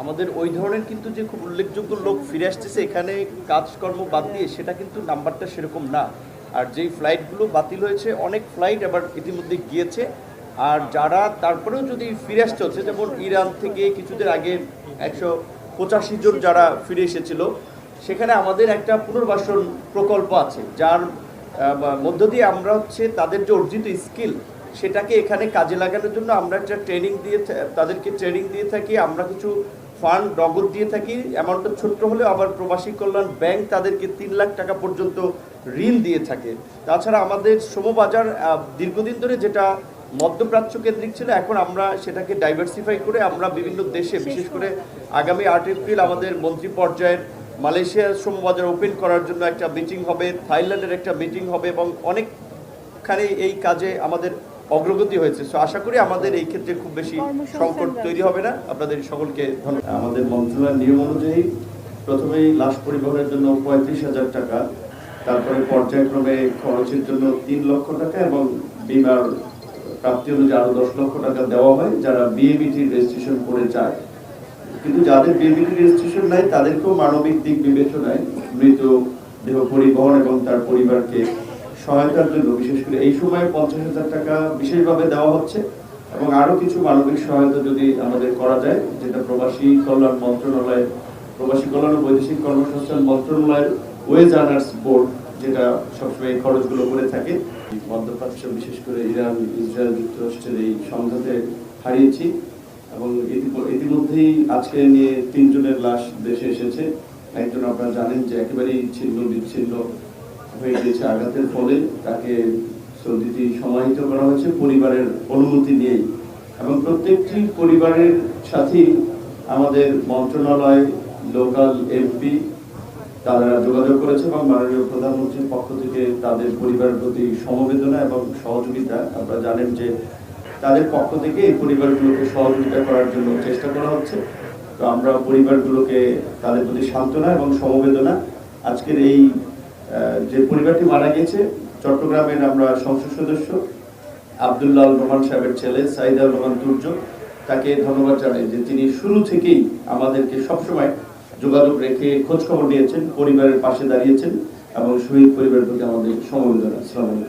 আমাদের ওই ধরনের কিন্তু যে খুব উল্লেখযোগ্য লোক ফিরে আসতেছে এখানে কাজকর্ম বাদ দিয়ে, সেটা কিন্তু নাম্বারটা সেরকম না। আর যেই ফ্লাইটগুলো বাতিল হয়েছে, অনেক ফ্লাইট আবার ইতিমধ্যে গিয়েছে। আর যারা তারপরেও যদি ফিরে আসতে হচ্ছে, যেমন ইরান থেকে কিছুদিন আগে 185 জন যারা ফিরে এসেছিল, সেখানে আমাদের একটা পুনর্বাসন প্রকল্প আছে, যার মধ্য দিয়ে আমরা হচ্ছে তাদের যে অর্জিত স্কিল সেটাকে এখানে কাজে লাগানোর জন্য আমরা একটা ট্রেনিং দিয়ে তাদেরকে ট্রেনিং দিয়ে থাকি। আমরা কিছু ফান্ড নগদ দিয়ে থাকি, অ্যামাউন্টটা ছোট্ট হলেও আবার প্রবাসী কল্যাণ ব্যাংক তাদেরকে 3 লাখ টাকা পর্যন্ত ঋণ দিয়ে থাকে। তাছাড়া আমাদের শ্রমবাজার দীর্ঘদিন ধরে যেটা মধ্যপ্রাচ্য কেন্দ্রিক ছিল, এখন আমরা সেটাকে ডাইভার্সিফাই করে আমরা বিভিন্ন দেশে, বিশেষ করে আগামী 8 এপ্রিল আমাদের মন্ত্রী পর্যায়ের মালয়েশিয়ার শ্রমবাজার ওপেন করার জন্য একটা মিটিং হবে, থাইল্যান্ডের একটা মিটিং হবে, এবং অনেকখানি এই কাজে আমাদের অগ্রগতি হয়েছে। সো আশা করি আমাদের এই ক্ষেত্রে খুব বেশি সংকট তৈরি হবে না। আপনাদের সকলকে ধন্যবাদ। আমাদের মন্ত্রণালয়ের নিয়ম অনুযায়ী প্রথমেই লাশ পরিবহনের জন্য 35,000 টাকা, তারপরে পর্যায়ক্রমে খরচের জন্য 3 লক্ষ টাকা এবং বিমার প্রাপ্তি অনুযায়ী আরো 10 লক্ষ টাকা দেওয়া হয় যারা বিএবিটি রেজিস্ট্রেশন করে যায়। কিন্তু যাদের বিএবিটি রেজিস্ট্রেশন নাই তাদেরকেও মানবিক দিক বিবেচনায় মৃত দেহ পরিবহন এবং তার পরিবারকে সহায়তার জন্য বিশেষ করে এই সময়ে 50,000 টাকা বিশেষভাবে দেওয়া হচ্ছে। এবং আরো কিছু মানবিক সহায়তা যদি আমাদের করা যায়, যেটা প্রবাসী কল্যাণ মন্ত্রণালয়, প্রবাসী কল্যাণ ও বৈদেশিক কর্মসংস্থান মন্ত্রণালয়ের ওয়েজ আর্নার্স বোর্ড যেটা সবসময় এই খরচগুলো করে থাকে। মধ্যপ্রাচ্য বিশেষ করে ইরান, ইসরায়েল, যুক্তরাষ্ট্রের এই সংঘাতে হারিয়েছি এবং ইতিমধ্যেই আজকে নিয়ে 3 জনের লাশ দেশে এসেছে। একজন আপনারা জানেন যে একেবারেই ছিন্ন বিচ্ছিন্ন হয়ে গিয়েছে আঘাতের ফলে, তাকে সৌদিতে সমাহিত করা হয়েছে পরিবারের অনুমতি নিয়েই। এবং প্রত্যেকটি পরিবারের সাথেই আমাদের মন্ত্রণালয়, লোকাল এমপি তারা যোগাযোগ করেছে এবং মাননীয় প্রধানমন্ত্রীর পক্ষ থেকে তাদের পরিবারের প্রতি সমবেদনা এবং সহযোগিতা, আপনারা জানেন যে তাদের পক্ষ থেকে এই পরিবারগুলোকে সহযোগিতা করার জন্য চেষ্টা করা হচ্ছে। তো আমরা পরিবারগুলোকে তাদের প্রতি সান্ত্বনা এবং সমবেদনা। আজকের এই যে পরিবারটি মারা গেছে, চট্টগ্রামের আমরা সংসদ সদস্য আব্দুল্লাহ রহমান সাহেবের ছেলে সাইদুর রহমান তুর্য, তাকে ধন্যবাদ জানাই যে তিনি শুরু থেকেই আমাদেরকে সবসময় যোগাযোগ রেখে খোঁজ খবর নিয়েছেন, পরিবারের পাশে দাঁড়িয়েছেন এবং শহীদ পরিবারের প্রতি আমাদের সমবেদনা। আসসালামু আলাইকুম।